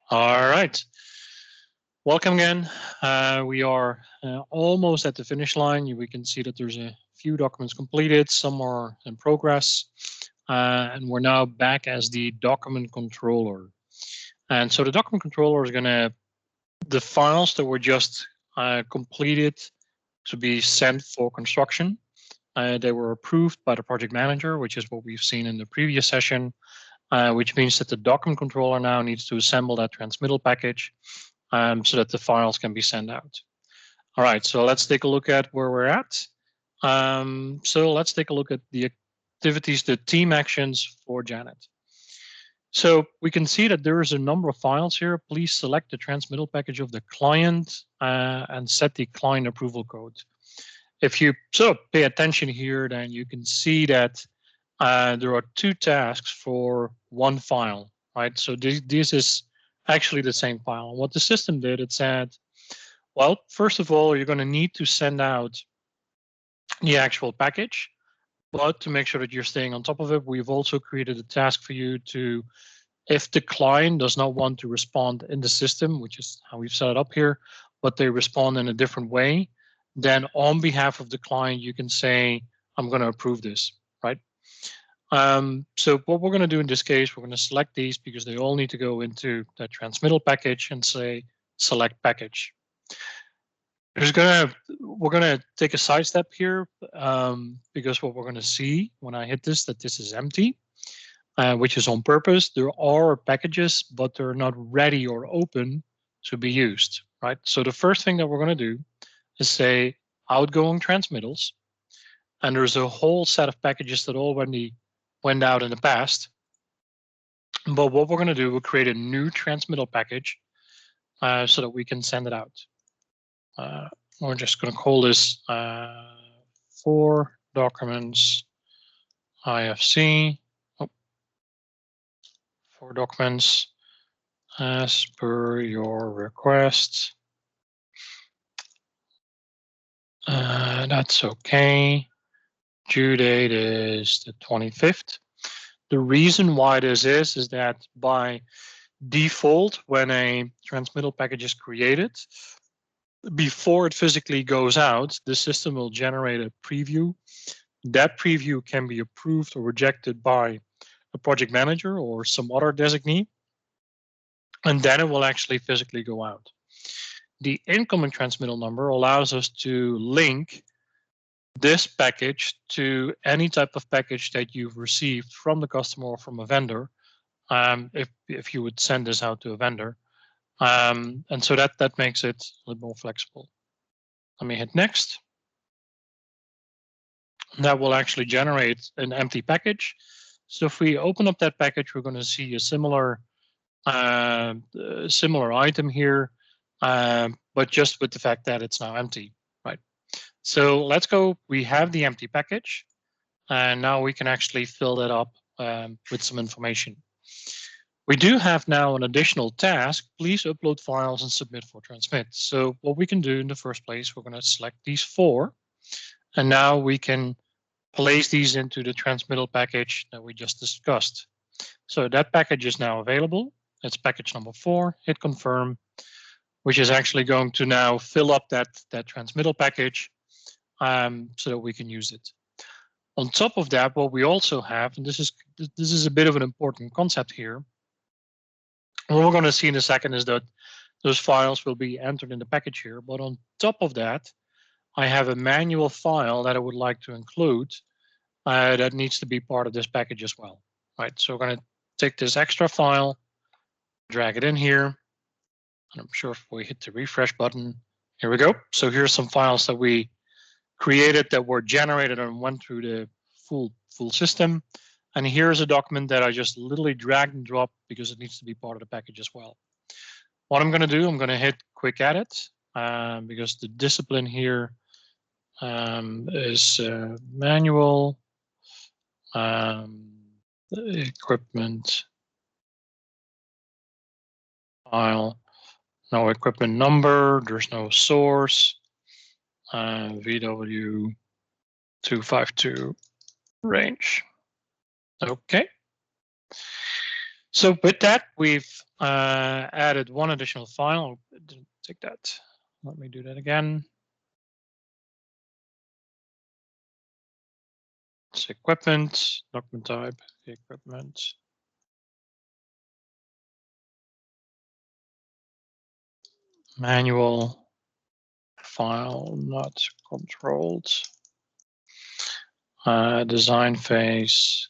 All right. Welcome again. We are almost at the finish line. We can see that there's a few documents completed, some are in progress, and we're now back as the document controller. And so the document controller is going to, the files that were just completed to be sent for construction, they were approved by the project manager, which is what we've seen in the previous session, which means that the document controller now needs to assemble that transmittal package so that the files can be sent out. All right, so let's take a look at where we're at. So let's take a look at the activities, the team actions for Janet. So we can see that there is a number of files here. Please select the transmittal package of the client and set the client approval code. If you pay attention here, then you can see that there are two tasks for one file, right? So this is actually the same file. And what the system did, it said, well, first of all, you're going to need to send out the actual package, but to make sure that you're staying on top of it, we've also created a task for you to, if the client does not want to respond in the system, which is how we've set it up here, but they respond in a different way, then on behalf of the client, you can say, I'm going to approve this, right? So what we're going to do in this case, we're going to select these because they all need to go into that transmittal package and say select package. We're going to take a side step here because what we're going to see when I hit this, that this is empty, which is on purpose. There are packages, but they're not ready or open to be used, right? So the first thing that we're going to do is say outgoing transmittals. And there's a whole set of packages that already went out in the past. But what we're going to do, we'll create a new transmittal package so that we can send it out. We're just going to call this for documents IFC. For documents as per your request. That's okay. Due date is the 25th. The reason why this is that by default, when a transmittal package is created, before it physically goes out, the system will generate a preview. That preview can be approved or rejected by a project manager or some other designee, and then it will actually physically go out. The incoming transmittal number allows us to link this package to any type of package that you've received from the customer or from a vendor, if you would send this out to a vendor. And so that makes it a little more flexible. Let me hit next. That will actually generate an empty package. So if we open up that package, we're going to see a similar item here, but just with the fact that it's now empty, right? So let's go. We have the empty package, and now we can actually fill that up with some information. We do have now an additional task. Please upload files and submit for transmit. So what we can do in the first place, we're going to select these four, and now we can place these into the transmittal package that we just discussed. So that package is now available. It's package number 4. Hit confirm, which is actually going to now fill up that transmittal package so that we can use it. On top of that, what we also have, and this is a bit of an important concept here, what we're going to see in a second is that those files will be entered in the package here. But on top of that, I have a manual file that I would like to include that needs to be part of this package as well, right? So we're going to take this extra file, drag it in here, and I'm sure if we hit the refresh button, here we go. So here's some files that we created that were generated and went through the full system. And here's a document that I just literally drag and drop because it needs to be part of the package as well. What I'm going to do, I'm going to hit quick edit because the discipline here is manual, equipment file, no equipment number, there's no source, VW252 range. Okay. So with that, we've added one additional file. I didn't take that. Let me do that again. It's equipment, document type, equipment. Manual file not controlled. Design phase.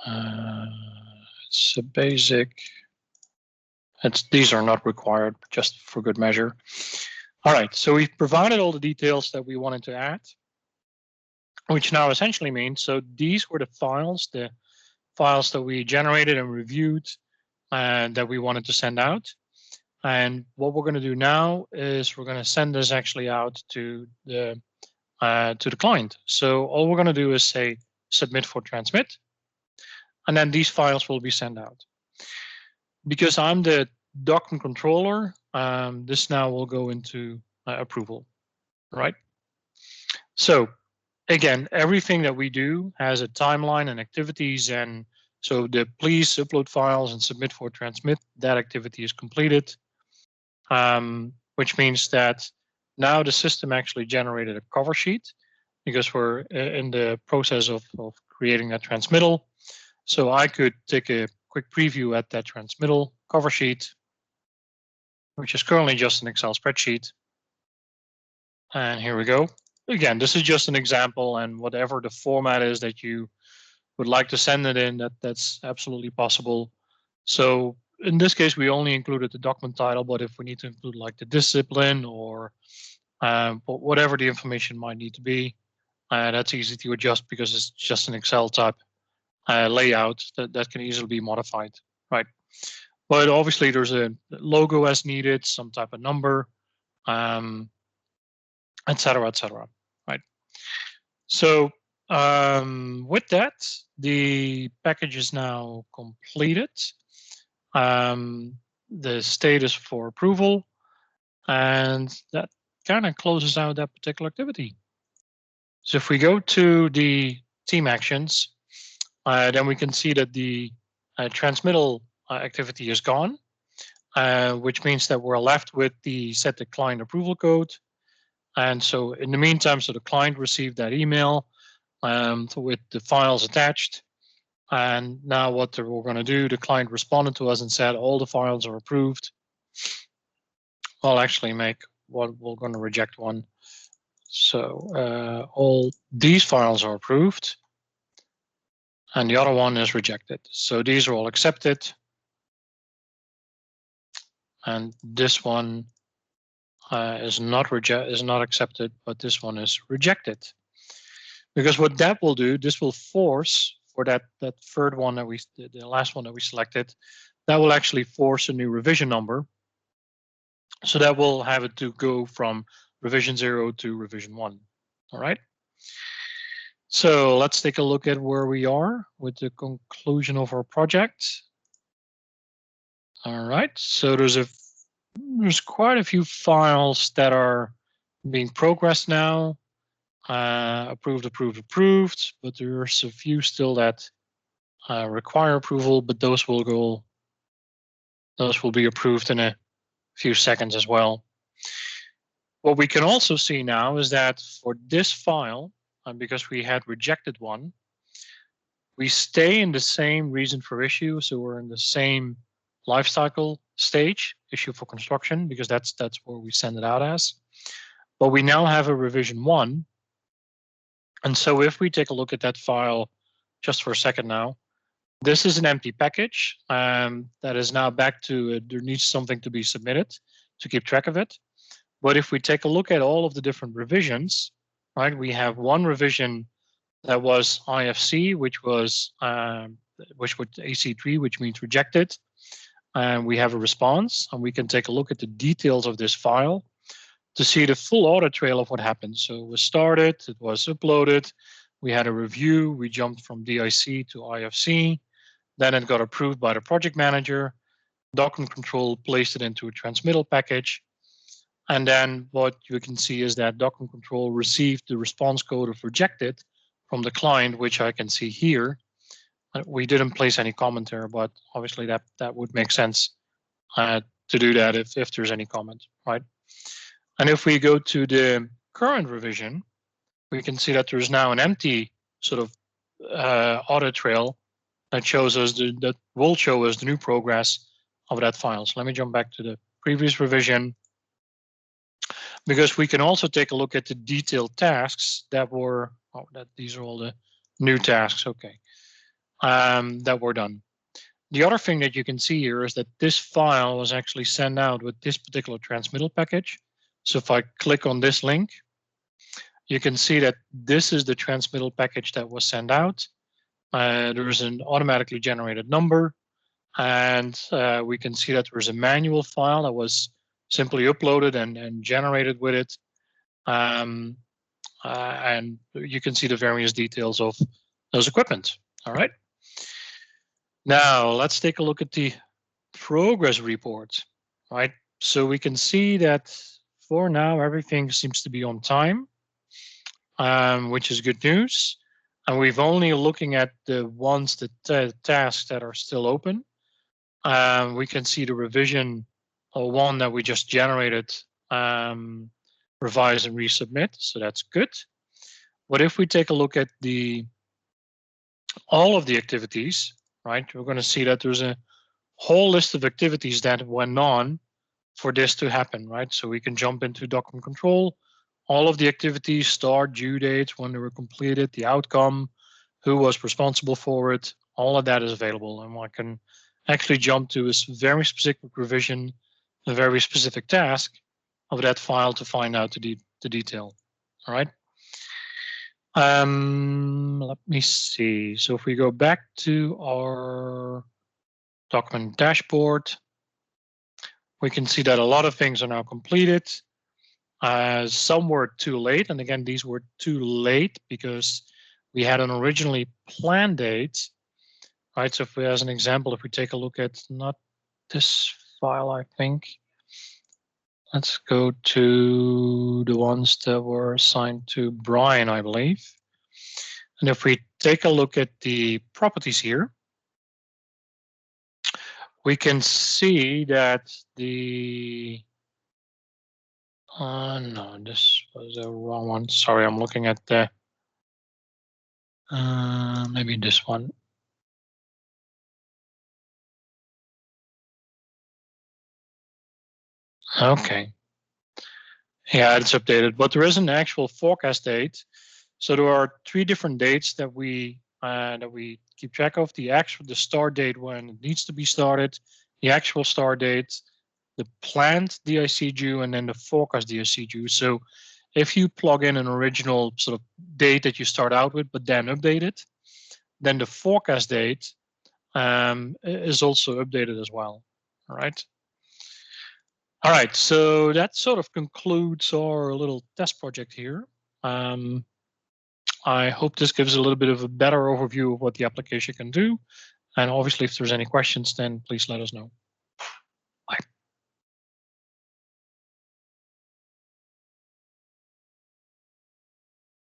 It's a basic. These are not required, just for good measure. All right, so we've provided all the details that we wanted to add, which now essentially means, so these were the files that we generated and reviewed and that we wanted to send out. And what we're going to do now is we're going to send this actually out to the client. So all we're going to do is say submit for transmit, and then these files will be sent out. Because I'm the document controller, this now will go into approval, right? So again, everything that we do has a timeline and activities, and so the please upload files and submit for transmit, that activity is completed, which means that now the system actually generated a cover sheet because we're in the process of creating a transmittal. So I could take a quick preview at that transmittal cover sheet, which is currently just an Excel spreadsheet. And here we go. Again, this is just an example, and whatever the format is that you would like to send it in, that's absolutely possible. So in this case, we only included the document title, but if we need to include like the discipline or whatever the information might need to be, that's easy to adjust because it's just an Excel type layout that can easily be modified, right? But obviously there's a logo as needed, some type of number, et cetera, right? So with that, the package is now completed. The status for approval, and that kind of closes out that particular activity. So if we go to the team actions, then we can see that the transmittal activity is gone, which means that we're left with the set the client approval code. And so in the meantime, so the client received that email with the files attached. And now what we're going to do, the client responded to us and said all the files are approved. I'll actually make what we're going to reject one. So all these files are approved and the other one is rejected. So these are all accepted. And this one is not accepted, but this one is rejected. Because what that will do, this will force for that third one that the last one that we selected, that will actually force a new revision number. So that will have it to go from revision 0 to revision 1. All right. So let's take a look at where we are with the conclusion of our project. All right. So there's quite a few files that are being progressed now. Approved, but there's a few still that require approval, but those will be approved in a few seconds as well. What we can also see now is that for this file, because we had rejected one, we stay in the same reason for issue, so we're in the same lifecycle stage, issue for construction, because that's where we send it out as. But we now have a revision 1. And so if we take a look at that file just for a second now, this is an empty package that is now back to there needs something to be submitted to keep track of it. But if we take a look at all of the different revisions, right, we have one revision that was IFC, which was AC3, which means rejected. And we have a response, and we can take a look at the details of this file to see the full audit trail of what happened. So it was started, it was uploaded, we had a review, we jumped from DIC to IFC, then it got approved by the project manager, document control placed it into a transmittal package, and then what you can see is that document control received the response code of rejected from the client, which I can see here. We didn't place any comment there, but obviously that would make sense to do that if there's any comment, right? And if we go to the current revision, we can see that there's now an empty sort of audit trail that shows us that will show us the new progress of that file. So let me jump back to the previous revision, because we can also take a look at the detailed tasks that were, these are all the new tasks, okay, that were done. The other thing that you can see here is that this file was actually sent out with this particular transmittal package. So if I click on this link, you can see that this is the transmittal package that was sent out. There is an automatically generated number, and we can see that there's a manual file that was simply uploaded and generated with it. And you can see the various details of those equipment. All right. Now let's take a look at the progress report. Right. So we can see that for now everything seems to be on time, which is good news. And we've only looking at the ones that tasks that are still open. We can see the revision one that we just generated, revise and resubmit, so that's good. But if we take a look at all of the activities, right, we're going to see that there's a whole list of activities that went on for this to happen, right? So we can jump into document control, all of the activities, start, due dates, when they were completed, the outcome, who was responsible for it, all of that is available. And I can actually jump to a very specific revision, a very specific task of that file to find out the detail. All right. Let me see. So if we go back to our document dashboard, we can see that a lot of things are now completed. Some were too late. And again, these were too late because we had an originally planned date. Right, so if we, as an example, if we take a look at not this file, I think, let's go to the ones that were assigned to Brian, I believe. And if we take a look at the properties here, we can see that the, no, this was the wrong one. Sorry, I'm looking at the, maybe this one. Okay. Yeah, it's updated, but there is an actual forecast date. So there are 3 different dates that we keep track of: the start date when it needs to be started, the actual start date, the planned DIC due, and then the forecast DIC due. So if you plug in an original sort of date that you start out with, but then update it, then the forecast date is also updated as well. All right. All right, so that sort of concludes our little test project here. I hope this gives a little bit of a better overview of what the application can do. And obviously, if there's any questions, then please let us know.